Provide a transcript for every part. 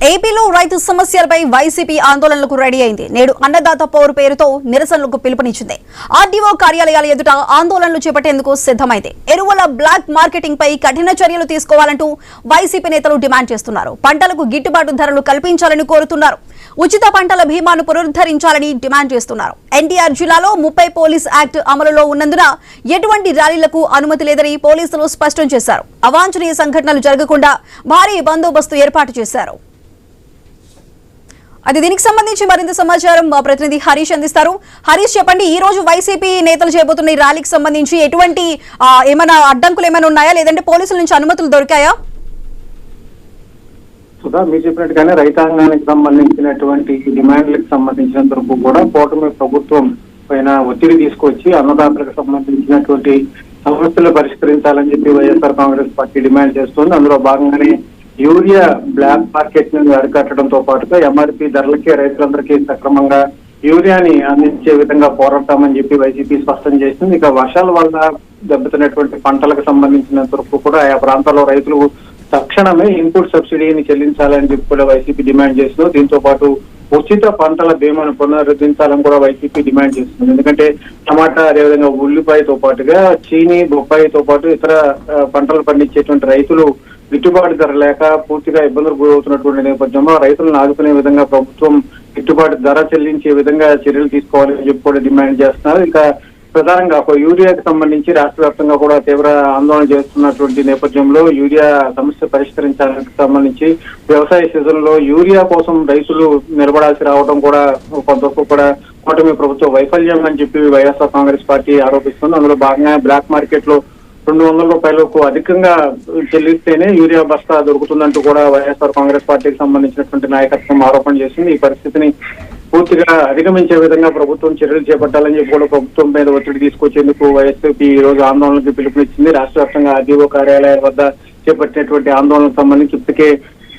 ఏపీలో రైతు సమస్యలపై వైసీపీ ఆందోళనలకు రెడీ అయింది. నేడు అన్నదాత పౌరు పేరుతో నిరసనలకు పిలుపునిచ్చింది. ఆర్డీఓ కార్యాలయాల ఎదుట ఆందోళనలు చేపట్టేందుకు సిద్ధమైంది. ఎరువుల బ్లాక్ మార్కెటింగ్ పై కఠిన చర్యలు తీసుకోవాలంటూ వైసీపీ నేతలు డిమాండ్ చేస్తున్నారు. పంటలకు గిట్టుబాటు ధరలు కల్పించాలని కోరుతున్నారు. ఉచిత పంటల బీమాను పునరుద్ధరించాలని డిమాండ్ చేస్తున్నారు. ఎన్టీఆర్ జిల్లాలో 30 పోలీస్ యాక్ట్ అమలులో ఉన్నందున ఎటువంటి ర్యాలీలకు అనుమతి లేదని పోలీసులు స్పష్టం చేశారు. అవాంఛనీయ సంఘటనలు జరగకుండా భారీ బందోబస్తు ఏర్పాటు చేశారు. అది దీనికి సంబంధించి మరింత సమాచారం మా ప్రతినిధి హరీష్ అందిస్తారు. హరీష్, చెప్పండి, ఈ రోజు వైసీపీ నేతలు చేయబోతున్న ఈ ర్యాలీకి సంబంధించి ఎటువంటి ఏమైనా అడ్డంకులు ఏమైనా ఉన్నాయా, లేదంటే పోలీసుల నుంచి అనుమతులు దొరికాయా? సుధా, మీరు చెప్పినట్టుగానే రైతాంగానికి సంబంధించినటువంటి డిమాండ్లకు సంబంధించినంత వరకు కూడా కూటమి ప్రభుత్వం పైన ఒత్తిడి తీసుకొచ్చి అన్నదాతలకు సంబంధించినటువంటి సమస్యలు పరిష్కరించాలని చెప్పి వైఎస్ఆర్ కాంగ్రెస్ పార్టీ డిమాండ్ చేస్తుంది. అందులో భాగంగానే యూరియా బ్లాక్ మార్కెట్ ని అరికట్టడంతో పాటుగా ఎంఆర్పీ ధరలకి రైతులందరికీ సక్రమంగా యూరియాని అందించే విధంగా పోరాడతామని చెప్పి వైసీపీ స్పష్టం చేసింది. ఇక వర్షాల వల్ల దెబ్బతిన్నటువంటి పంటలకు సంబంధించినంత వరకు కూడా ఆయా ప్రాంతాల్లో రైతులు తక్షణమే ఇన్పుట్ సబ్సిడీని చెల్లించాలని చెప్పి కూడా వైసీపీ డిమాండ్ చేస్తుంది. దీంతో పాటు ఉచిత పంటల బీమాను పునరుద్ధరించాలని కూడా వైసీపీ డిమాండ్ చేస్తుంది. ఎందుకంటే టమాటా, అదేవిధంగా ఉల్లిపాయతో పాటుగా చీని, బొప్పాయితో పాటు ఇతర పంటలు పండించేటువంటి రైతులు గిట్టుబాటు ధర లేక పూర్తిగా ఇబ్బందులు గురవుతున్నటువంటి నేపథ్యంలో రైతులను ఆదుకునే విధంగా ప్రభుత్వం గిట్టుబాటు ధర చెల్లించే విధంగా చర్యలు తీసుకోవాలని చెప్పి కూడా డిమాండ్ చేస్తున్నారు. ఇక ప్రధానంగా యూరియాకి సంబంధించి రాష్ట్ర వ్యాప్తంగా కూడా తీవ్ర ఆందోళన చేస్తున్నటువంటి నేపథ్యంలో యూరియా సమస్య పరిష్కరించడానికి సంబంధించి వ్యవసాయ సీజన్ లో యూరియా కోసం రైతులు నిలబడాల్సి రావడం కూడా కొంతవరకు కూడా కూటమి ప్రభుత్వ వైఫల్యం అని చెప్పి వైఎస్ఆర్ కాంగ్రెస్ పార్టీ ఆరోపిస్తుంది. అందులో భాగంగా బ్లాక్ మార్కెట్ లో 200 రూపాయలకు అధికంగా చెల్లిస్తేనే యూరియా బస్తా దొరుకుతుందంటూ కూడా వైఎస్ఆర్ కాంగ్రెస్ పార్టీకి సంబంధించినటువంటి నాయకత్వం ఆరోపణ చేసింది. ఈ పరిస్థితిని పూర్తిగా అధిగమించే విధంగా ప్రభుత్వం చర్యలు చేపట్టాలని చెప్పి కూడా ప్రభుత్వం మీద ఒత్తిడి తీసుకొచ్చేందుకు వైఎస్పీ ఈ రోజు ఆందోళనకు పిలుపునిచ్చింది. రాష్ట్ర వ్యాప్తంగా ఆర్డీఓ కార్యాలయాల వద్ద చేపట్టినటువంటి ఆందోళనకు సంబంధించి ఇప్పటికే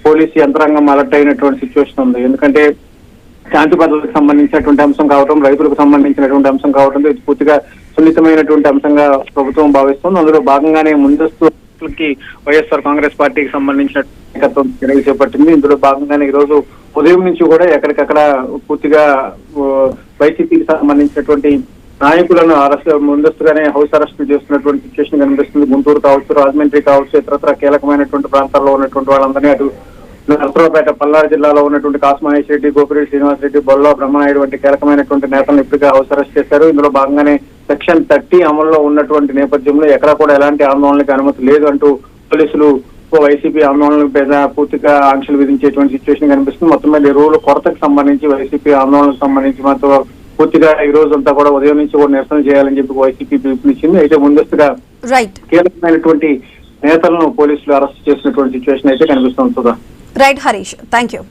పోలీసు యంత్రాంగం అలర్ట్ అయినటువంటి సిచ్యువేషన్ ఉంది. ఎందుకంటే శాంతి భద్రతకు సంబంధించినటువంటి అంశం కావడం, రైతులకు సంబంధించినటువంటి అంశం కావడం ఇది పూర్తిగా సున్నితమైనటువంటి అంశంగా ప్రభుత్వం భావిస్తుంది. అందులో భాగంగానే ముందస్తుకి వైఎస్ఆర్ కాంగ్రెస్ పార్టీకి సంబంధించిన నాయకత్వం చర్యలు చేపట్టింది. ఇందులో భాగంగానే ఈ రోజు ఉదయం నుంచి కూడా ఎక్కడికక్కడ పూర్తిగా వైసీపీకి సంబంధించినటువంటి నాయకులను ముందస్తుగానే హౌస్ అరెస్ట్ చేస్తున్నటువంటి సిచ్యువేషన్ కనిపిస్తుంది. గుంటూరు కావచ్చు, రాజమండ్రి కావచ్చు, ఇతరత్ర కీలకమైనటువంటి ప్రాంతాల్లో ఉన్నటువంటి వాళ్ళందరినీ అటు నరసరావుపేట, పల్నాడు జిల్లాలో ఉన్నటువంటి కాసుమహేష్ రెడ్డి, గోపిరెడ్డి శ్రీనివాస్ రెడ్డి, బొల్ల బ్రహ్మనాయుడు వంటి కీలకమైనటువంటి నేతలను ఇప్పటికే హౌస్ అరెస్ట్ చేశారు. ఇందులో భాగంగానే సెక్షన్ 30 అమల్లో ఉన్నటువంటి నేపథ్యంలో ఎక్కడా కూడా ఎలాంటి ఆందోళనకి అనుమతి లేదు అంటూ పోలీసులు వైసీపీ ఆందోళనల మీద పూర్తిగా ఆంక్షలు విధించేటువంటి సిచ్యువేషన్ కనిపిస్తుంది. మొత్తం మీద ఎరువుల కొరతకు సంబంధించి వైసీపీ ఆందోళనకు సంబంధించి మాత్రం పూర్తిగా ఈ రోజు అంతా కూడా ఉదయం నుంచి కూడా నిరసన చేయాలని చెప్పి వైసీపీ పిలుపునిచ్చింది. అయితే ముందస్తుగా కీలకమైనటువంటి నేతలను పోలీసులు అరెస్ట్ చేసినటువంటి సిచ్యువేషన్ అయితే కనిపిస్తుంది. Sudha. Right Harish, thank you.